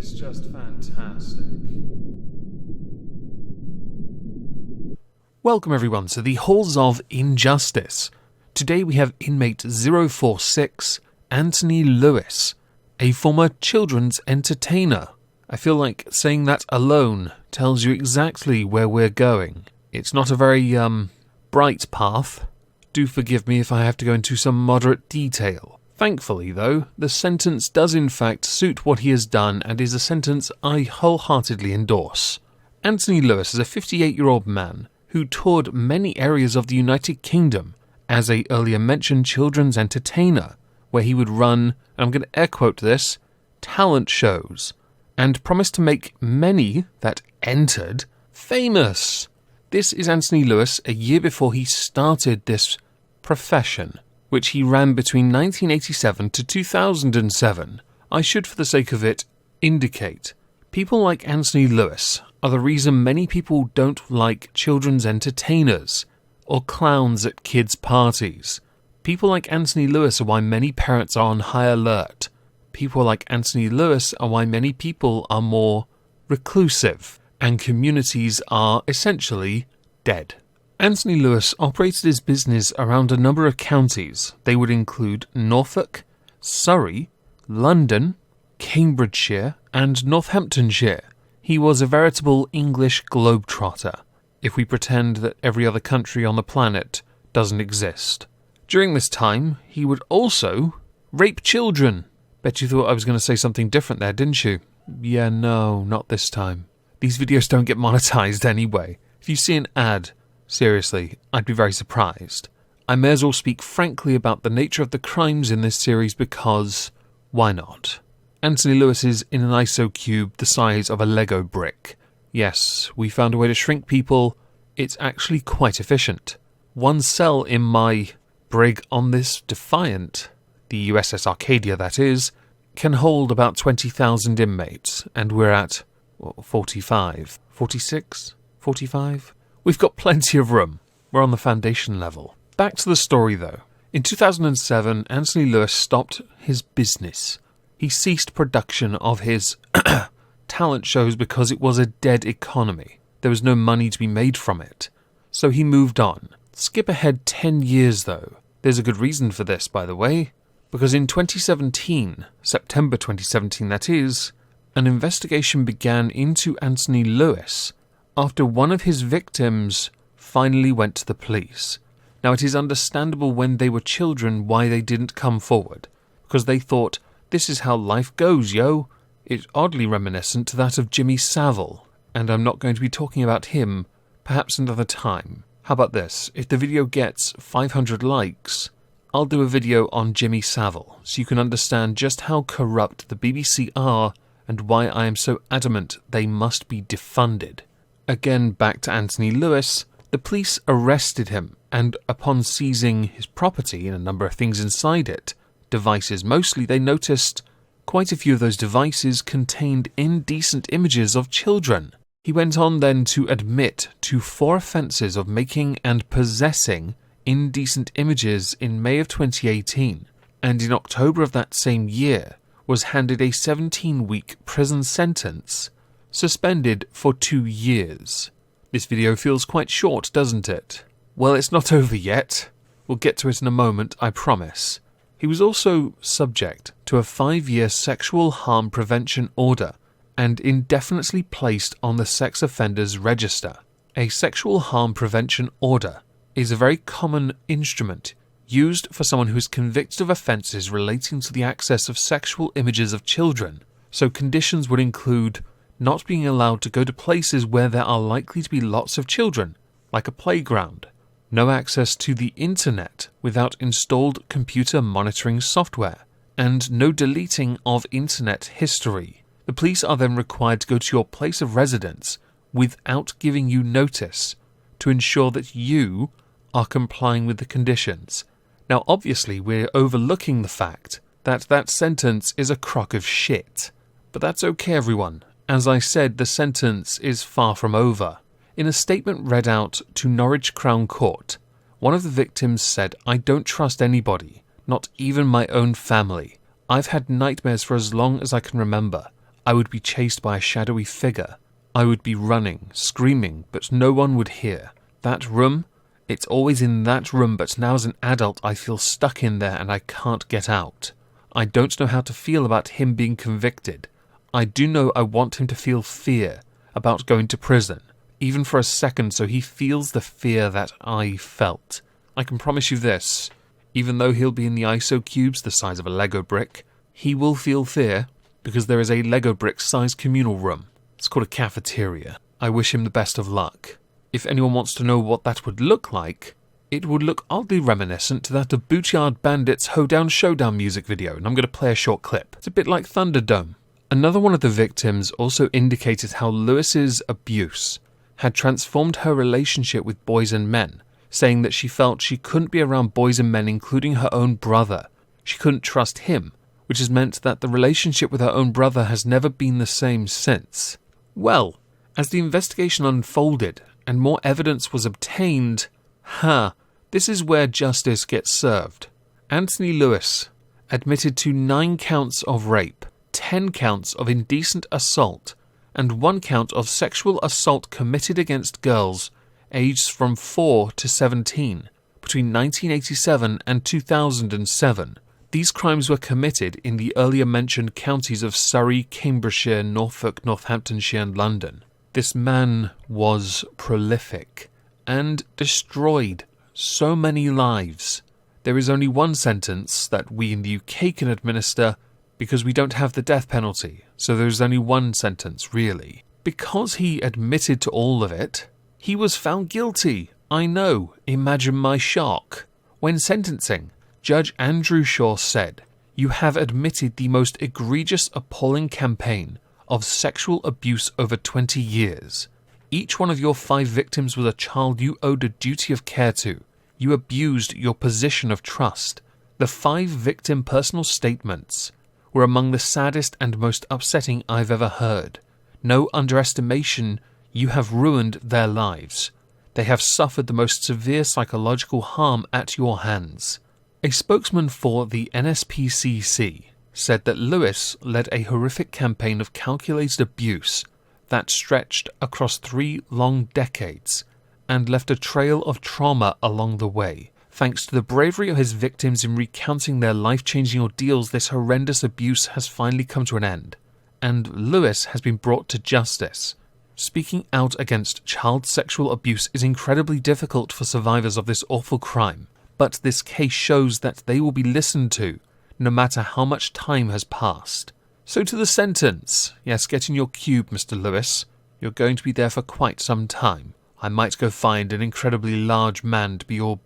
is just fantastic. Welcome everyone to the Halls of Injustice. Today we have Inmate 046, Anthony Lewis, a former children's entertainer. I feel like saying that alone tells you exactly where we're going. It's not a very, bright path. Do forgive me if I have to go into some moderate detail. Thankfully, though, the sentence does in fact suit what he has done and is a sentence I wholeheartedly endorse. Anthony Lewis is a 58-year-old man who toured many areas of the United Kingdom as a earlier mentioned children's entertainer, where he would run, and I'm going to air quote this, talent shows, and promised to make many that entered famous. This is Anthony Lewis a year before he started this profession, which he ran between 1987 to 2007. I should, for the sake of it, indicate people like Anthony Lewis are the reason many people don't like children's entertainers or clowns at kids' parties. People like Anthony Lewis are why many parents are on high alert. People like Anthony Lewis are why many people are more reclusive, and communities are essentially dead. Anthony Lewis operated his business around a number of counties. They would include Norfolk, Surrey, London, Cambridgeshire, and Northamptonshire. He was a veritable English globetrotter, if we pretend that every other country on the planet doesn't exist. During this time, he would also rape children. Bet you thought I was going to say something different there, didn't you? Yeah, no, not this time. These videos don't get monetized anyway. If you see an ad, seriously, I'd be very surprised. I may as well speak frankly about the nature of the crimes in this series because, why not? Anthony Lewis is in an ISO cube the size of a Lego brick. Yes, we found a way to shrink people. It's actually quite efficient. One cell in my brig on this Defiant, the USS Arcadia that is, can hold about 20,000 inmates, and we're at 45, 46, 45? We've got plenty of room. We're on the foundation level. Back to the story though. In 2007, Anthony Lewis stopped his business. He ceased production of his talent shows because it was a dead economy. There was no money to be made from it. So he moved on. Skip ahead 10 years though. There's a good reason for this, by the way. Because in 2017, September 2017 that is, an investigation began into Anthony Lewis after one of his victims finally went to the police. Now, it is understandable when they were children why they didn't come forward, because they thought, this is how life goes, yo. It's oddly reminiscent to that of Jimmy Savile, and I'm not going to be talking about him, perhaps another time. How about this? If the video gets 500 likes, I'll do a video on Jimmy Savile, so you can understand just how corrupt the BBC are and why I am so adamant they must be defunded. Again, back to Anthony Lewis, the police arrested him, and upon seizing his property and a number of things inside it, devices mostly, they noticed quite a few of those devices contained indecent images of children. He went on then to admit to 4 offences of making and possessing indecent images in May of 2018, and in October of that same year was handed a 17-week prison sentence, suspended for 2 years. This video feels quite short, doesn't it? Well, it's not over yet. We'll get to it in a moment, I promise. He was also subject to a 5-year sexual harm prevention order and indefinitely placed on the sex offenders register. A sexual harm prevention order is a very common instrument used for someone who is convicted of offences relating to the access of sexual images of children. So conditions would include not being allowed to go to places where there are likely to be lots of children, like a playground, no access to the internet without installed computer monitoring software, and no deleting of internet history. The police are then required to go to your place of residence without giving you notice to ensure that you are complying with the conditions. Now, obviously, we're overlooking the fact that that sentence is a crock of shit. But that's okay, everyone. As I said, the sentence is far from over. In a statement read out to Norwich Crown Court, one of the victims said, "I don't trust anybody, not even my own family. I've had nightmares for as long as I can remember. I would be chased by a shadowy figure. I would be running, screaming, but no one would hear. That room? It's always in that room, but now as an adult I feel stuck in there and I can't get out. I don't know how to feel about him being convicted. I do know I want him to feel fear about going to prison, even for a second, so he feels the fear that I felt. I can promise you this, even though he'll be in the ISO cubes the size of a Lego brick, he will feel fear because there is a Lego brick-sized communal room. It's called a cafeteria. I wish him the best of luck. If anyone wants to know what that would look like, it would look oddly reminiscent to that of Bootyard Bandit's Hoedown Showdown music video, and I'm going to play a short clip. It's a bit like Thunderdome. Another one of the victims also indicated how Lewis's abuse had transformed her relationship with boys and men, saying that she felt she couldn't be around boys and men, including her own brother. She couldn't trust him, which has meant that the relationship with her own brother has never been the same since. Well, as the investigation unfolded and more evidence was obtained, this is where justice gets served. Anthony Lewis admitted to 9 counts of rape, 10 counts of indecent assault, and 1 count of sexual assault committed against girls aged from 4 to 17 between 1987 and 2007. These crimes were committed in the earlier mentioned counties of Surrey, Cambridgeshire, Norfolk, Northamptonshire and London. This man was prolific and destroyed so many lives. There is only one sentence that we in the UK can administer because we don't have the death penalty, so there's only one sentence, really. Because he admitted to all of it, he was found guilty. I know, imagine my shock. When sentencing, Judge Andrew Shaw said, "You have admitted the most egregious, appalling campaign of sexual abuse over 20 years. Each one of your 5 victims was a child you owed a duty of care to. You abused your position of trust. The 5 victim personal statements were among the saddest and most upsetting I've ever heard. No underestimation, you have ruined their lives. They have suffered the most severe psychological harm at your hands." A spokesman for the NSPCC said that Lewis led a horrific campaign of calculated abuse that stretched across 3 long decades and left a trail of trauma along the way. Thanks to the bravery of his victims in recounting their life-changing ordeals, this horrendous abuse has finally come to an end, and Lewis has been brought to justice. Speaking out against child sexual abuse is incredibly difficult for survivors of this awful crime, but this case shows that they will be listened to, no matter how much time has passed. So to the sentence. Yes, get in your cube, Mr. Lewis. You're going to be there for quite some time. I might go find an incredibly large man to be your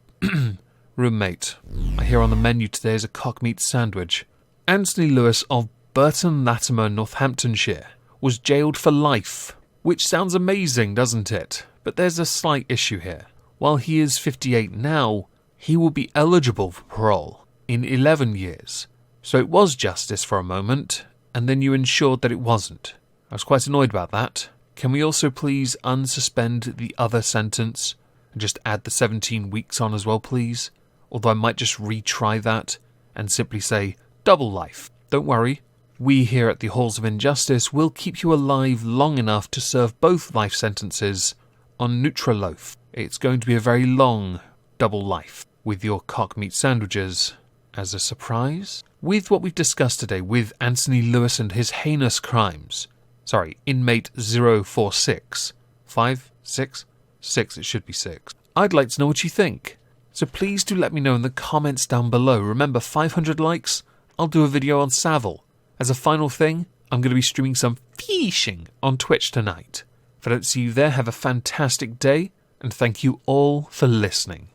roommate. I hear on the menu today is a cock meat sandwich. Anthony Lewis of Burton Latimer, Northamptonshire, was jailed for life, which sounds amazing, doesn't it? But there's a slight issue here. While he is 58 now, he will be eligible for parole in 11 years. So it was justice for a moment, and then you ensured that it wasn't. I was quite annoyed about that. Can we also please unsuspend the other sentence and just add the 17 weeks on as well, please? Although I might just retry that and simply say, double life. Don't worry. We here at the Halls of Injustice will keep you alive long enough to serve both life sentences on Nutraloaf. It's going to be a very long double life with your cock meat sandwiches as a surprise. With what we've discussed today with Anthony Lewis and his heinous crimes. Sorry, Inmate 046. 5? 6? 6, it should be 6. I'd like to know what you think. So please do let me know in the comments down below. Remember, 500 likes, I'll do a video on Savile. As a final thing, I'm going to be streaming some fishing on Twitch tonight. If I don't see you there, have a fantastic day, and thank you all for listening.